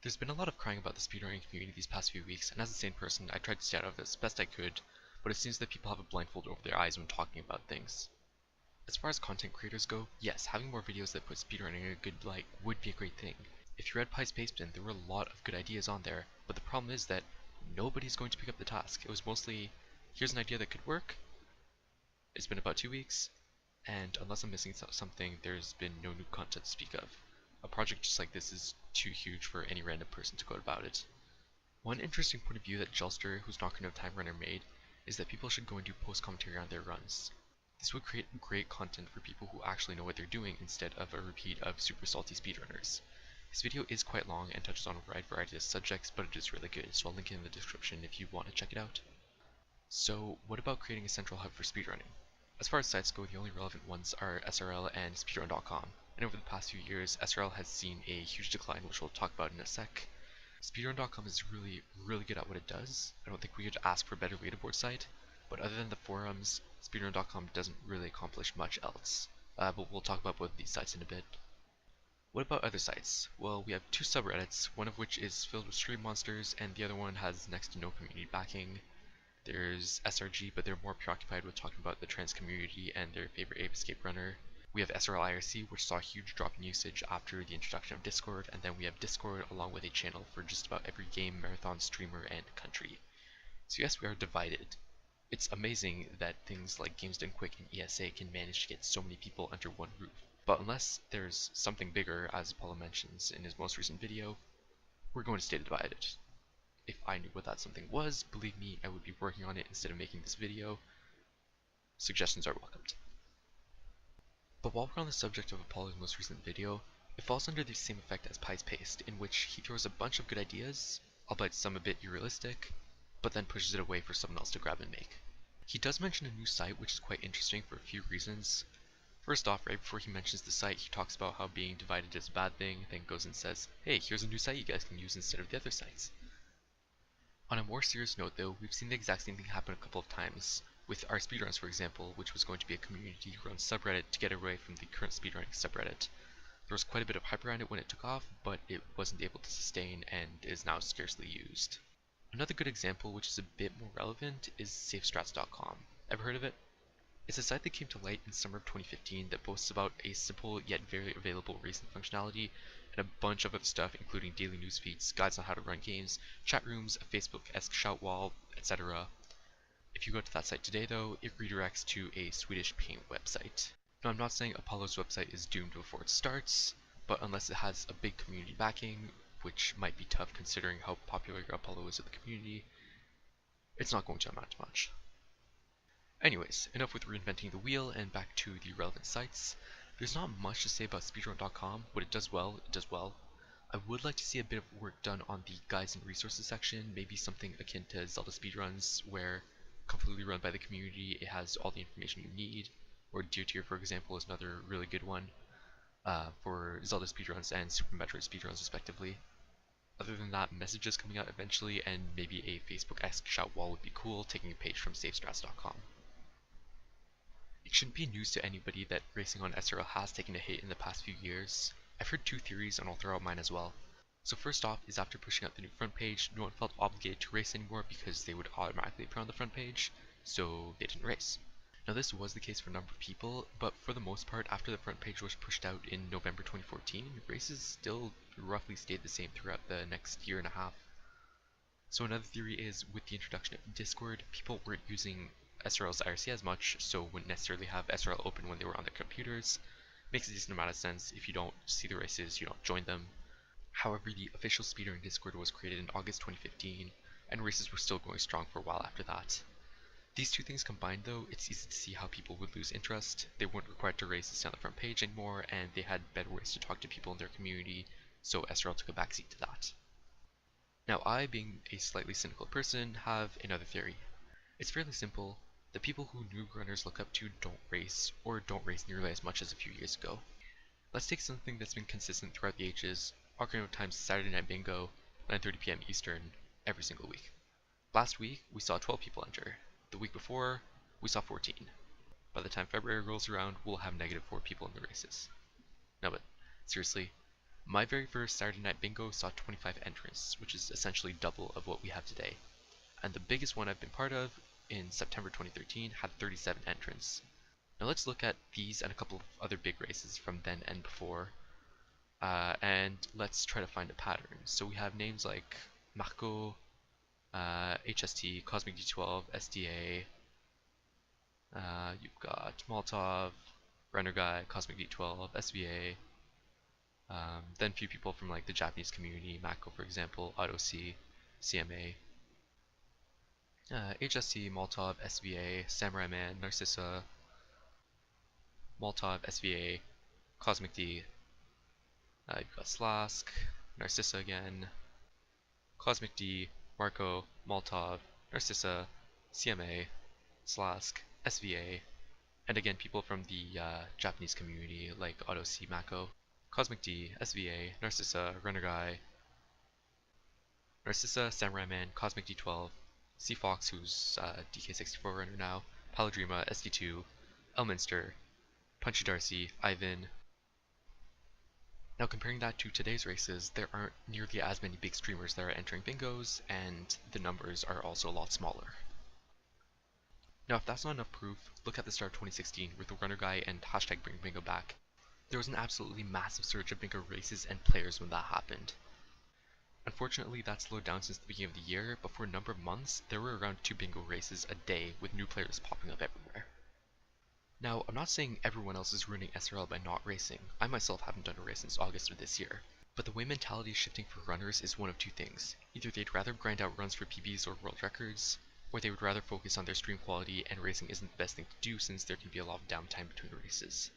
There's been a lot of crying about the speedrunning community these past few weeks, and as a sane person, I tried to stay out of it as best I could, but it seems that people have a blindfold over their eyes when talking about things. As far as content creators go, yes, having more videos that put speedrunning in a good light would be a great thing. If you read Pi's Basement, there were a lot of good ideas on there, but the problem is that nobody's going to pick up the task. It was mostly, here's an idea that could work, it's been about 2 weeks, and unless I'm missing something, there's been no new content to speak of. A project just like this is too huge for any random person to go about it. One interesting point of view that Jelster, who's not going to Time Runner, made is that people should go and do post commentary on their runs. This would create great content for people who actually know what they're doing instead of a repeat of super salty speedrunners. His video is quite long and touches on a wide variety of subjects, but it is really good, so I'll link it in the description if you want to check it out. So what about creating a central hub for speedrunning? As far as sites go, the only relevant ones are SRL and speedrun.com, and over the past few years, SRL has seen a huge decline, which we'll talk about in a sec. Speedrun.com is really good at what it does. I don't think we could ask for a better leaderboard site, but other than the forums, speedrun.com doesn't really accomplish much else. But we'll talk about both of these sites in a bit. What about other sites? Well, we have two subreddits, one of which is filled with stream monsters, and the other one has next to no community backing. There's SRG, but they're more preoccupied with talking about the trans community and their favorite Ape Escape runner. We have SRL IRC, which saw a huge drop in usage after the introduction of Discord, and then we have Discord along with a channel for just about every game, marathon, streamer, and country. So yes, we are divided. It's amazing that things like Games Done Quick and ESA can manage to get so many people under one roof. But unless there's something bigger, as Apollo mentions in his most recent video, we're going to stay divided. If I knew what that something was, believe me, I would be working on it instead of making this video. Suggestions are welcomed. But while we're on the subject of Apollo's most recent video, it falls under the same effect as Pi's Paste, in which he throws a bunch of good ideas, albeit some a bit unrealistic, but then pushes it away for someone else to grab and make. He does mention a new site, which is quite interesting for a few reasons. First off, right before he mentions the site, he talks about how being divided is a bad thing, then goes and says, hey, here's a new site you guys can use instead of the other sites. On a more serious note though, we've seen the exact same thing happen a couple of times, with our speedruns for example, which was going to be a community-run subreddit to get away from the current speedrunning subreddit. There was quite a bit of hype around it when it took off, but it wasn't able to sustain and is now scarcely used. Another good example, which is a bit more relevant, is safestrats.com. Ever heard of it? It's a site that came to light in summer of 2015 that boasts about a simple yet very available racing functionality and a bunch of other stuff including daily news feeds, guides on how to run games, chat rooms, a Facebook-esque shout wall, etc. If you go to that site today though, it redirects to a Swedish paint website. Now I'm not saying Apollo's website is doomed before it starts, but unless it has a big community backing, which might be tough considering how popular Apollo is with the community, it's not going to amount to much. Anyways, enough with reinventing the wheel and back to the relevant sites. There's not much to say about speedrun.com. What it does well, it does well. I would like to see a bit of work done on the guides and resources section, maybe something akin to Zelda speedruns, where completely run by the community, it has all the information you need, or Deer Tier for example is another really good one for Zelda speedruns and Super Metroid speedruns respectively. Other than that, messages coming out eventually and maybe a Facebook-esque shout wall would be cool, taking a page from safestrats.com. It shouldn't be news to anybody that racing on SRL has taken a hit in the past few years. I've heard two theories and I'll throw out mine as well. So first off is after pushing out the new front page, no one felt obligated to race anymore because they would automatically appear on the front page, so they didn't race. Now this was the case for a number of people, but for the most part after the front page was pushed out in November 2014, races still roughly stayed the same throughout the next year and a half. So another theory is with the introduction of Discord, people weren't using SRL's IRC as much, so wouldn't necessarily have SRL open when they were on their computers. Makes a decent amount of sense. If you don't see the races, you don't join them. However, the official speedrunning Discord was created in August 2015, and races were still going strong for a while after that. These two things combined though, it's easy to see how people would lose interest. They weren't required to race to stay on the front page anymore, and they had better ways to talk to people in their community, so SRL took a backseat to that. Now I, being a slightly cynical person, have another theory. It's fairly simple. The people who new runners look up to don't race, or don't race nearly as much as a few years ago. Let's take something that's been consistent throughout the ages, Ocarina of Time's Saturday Night Bingo, 9:30 PM Eastern, every single week. Last week, we saw 12 people enter. The week before, we saw 14. By the time February rolls around, we'll have -4 people in the races. No, but seriously, My very first Saturday Night Bingo saw 25 entrants, which is essentially double of what we have today. And the biggest one I've been part of, in September 2013, had 37 entrants. Now let's look at these and a couple of other big races from then and before, and let's try to find a pattern. So we have names like Marco, HST, Cosmic D12, SDA, you've got Molotov, Runner Guy, Cosmic D12, SVA, then a few people from like the Japanese community, Mako for example, AutoC, CMA, HST, Molotov, SVA, Samurai Man, Narcissa, Molotov, SVA, Cosmic D, you've got Slask, Narcissa again, Cosmic D, Marco, Molotov, Narcissa, CMA, Slask, SVA, and again people from the Japanese community like AutoC, Mako, Cosmic D, SVA, Narcissa, Runner Guy, Narcissa, Samurai Man, Cosmic D12, Fox, who's DK64 runner now, Paladrima, SD2, Elminster, Punchy Darcy, Ivan. Now comparing that to today's races, there aren't nearly as many big streamers that are entering bingos, and the numbers are also a lot smaller. Now if that's not enough proof, look at the start of 2016 with the Runner Guy and hashtag Bring Bingo Back. There was an absolutely massive surge of bingo races and players when that happened. Unfortunately, that slowed down since the beginning of the year, but for a number of months, there were around 2 bingo races a day with new players popping up everywhere. Now, I'm not saying everyone else is ruining SRL by not racing. I myself haven't done a race since August of this year. But the way mentality is shifting for runners is one of two things. Either they'd rather grind out runs for PBs or world records, or they would rather focus on their stream quality, and racing isn't the best thing to do since there can be a lot of downtime between races.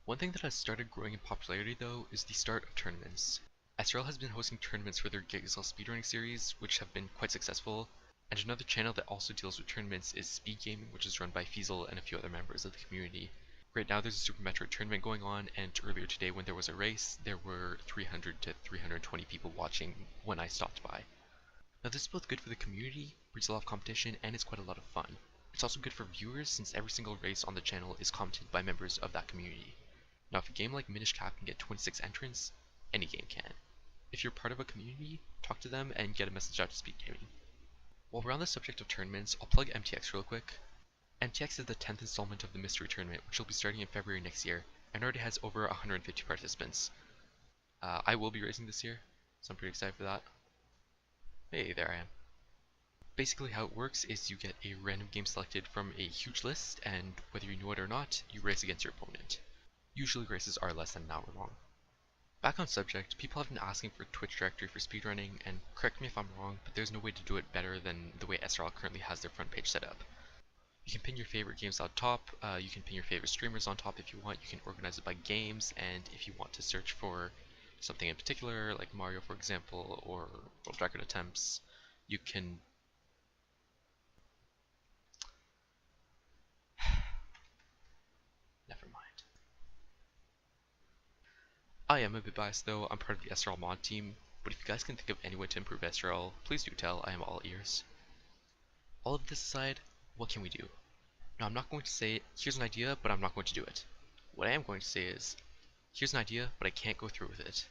One thing that has started growing in popularity though is the start of tournaments. SRL has been hosting tournaments for their Gigazel speedrunning series, which have been quite successful, and another channel that also deals with tournaments is Speed Gaming, which is run by Fiesel and a few other members of the community. Right now there's a Super Metroid tournament going on, and earlier today when there was a race, there were 300 to 320 people watching when I stopped by. Now this is both good for the community, breeds a lot of competition, and it's quite a lot of fun. It's also good for viewers since every single race on the channel is commented by members of that community. Now if a game like Minish Cap can get 26 entrants, any game can. If you're part of a community, talk to them and get a message out to Speed Gaming. While we're on the subject of tournaments, I'll plug MTX real quick. MTX is the 10th installment of the Mystery Tournament, which will be starting in February next year, and already has over 150 participants. I will be racing this year, so I'm pretty excited for that. Hey, there I am. Basically how it works is you get a random game selected from a huge list, and whether you know it or not, you race against your opponent. Usually races are less than an hour long. Back on subject, people have been asking for a Twitch directory for speedrunning, and correct me if I'm wrong, but there's no way to do it better than the way SRL currently has their front page set up. You can pin your favorite games on top, you can pin your favorite streamers on top if you want, you can organize it by games, and if you want to search for something in particular, like Mario for example, or world record attempts, you can... Never mind. I am a bit biased though, I'm part of the SRL mod team, but if you guys can think of any way to improve SRL, please do tell, I am all ears. All of this aside, what can we do? Now I'm not going to say, here's an idea, but I'm not going to do it. What I am going to say is, here's an idea, but I can't go through with it.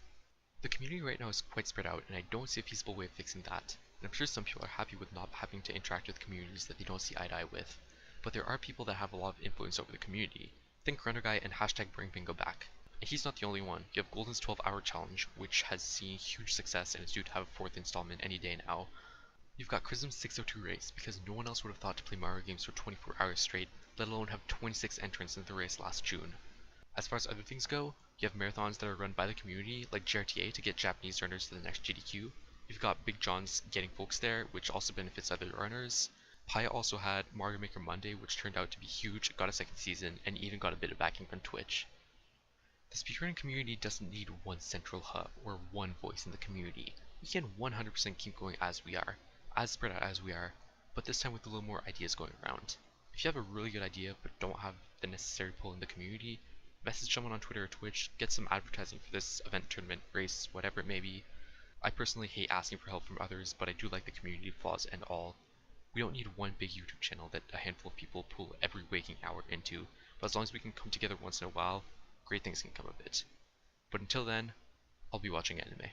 The community right now is quite spread out, and I don't see a feasible way of fixing that. And I'm sure some people are happy with not having to interact with communities that they don't see eye to eye with. But there are people that have a lot of influence over the community. Think Runner Guy and hashtag Bring Bingo Back. And he's not the only one. You have Golden's 12-hour challenge, which has seen huge success and is due to have a 4th installment any day now. You've got Chrism's 602 race, because no one else would have thought to play Mario games for 24 hours straight, let alone have 26 entrants in the race last June. As far as other things go, you have marathons that are run by the community, like GRTA to get Japanese runners to the next GDQ. You've got Big John's getting folks there, which also benefits other runners. Paya also had Mario Maker Monday, which turned out to be huge, got a 2nd season, and even got a bit of backing from Twitch. The speedrunning community doesn't need one central hub or one voice in the community. We can 100% keep going as we are, as spread out as we are, but this time with a little more ideas going around. If you have a really good idea but don't have the necessary pull in the community, message someone on Twitter or Twitch, get some advertising for this event, tournament, race, whatever it may be. I personally hate asking for help from others, but I do like the community flaws and all. We don't need one big YouTube channel that a handful of people pull every waking hour into, but as long as we can come together once in a while, great things can come of it. But until then, I'll be watching anime.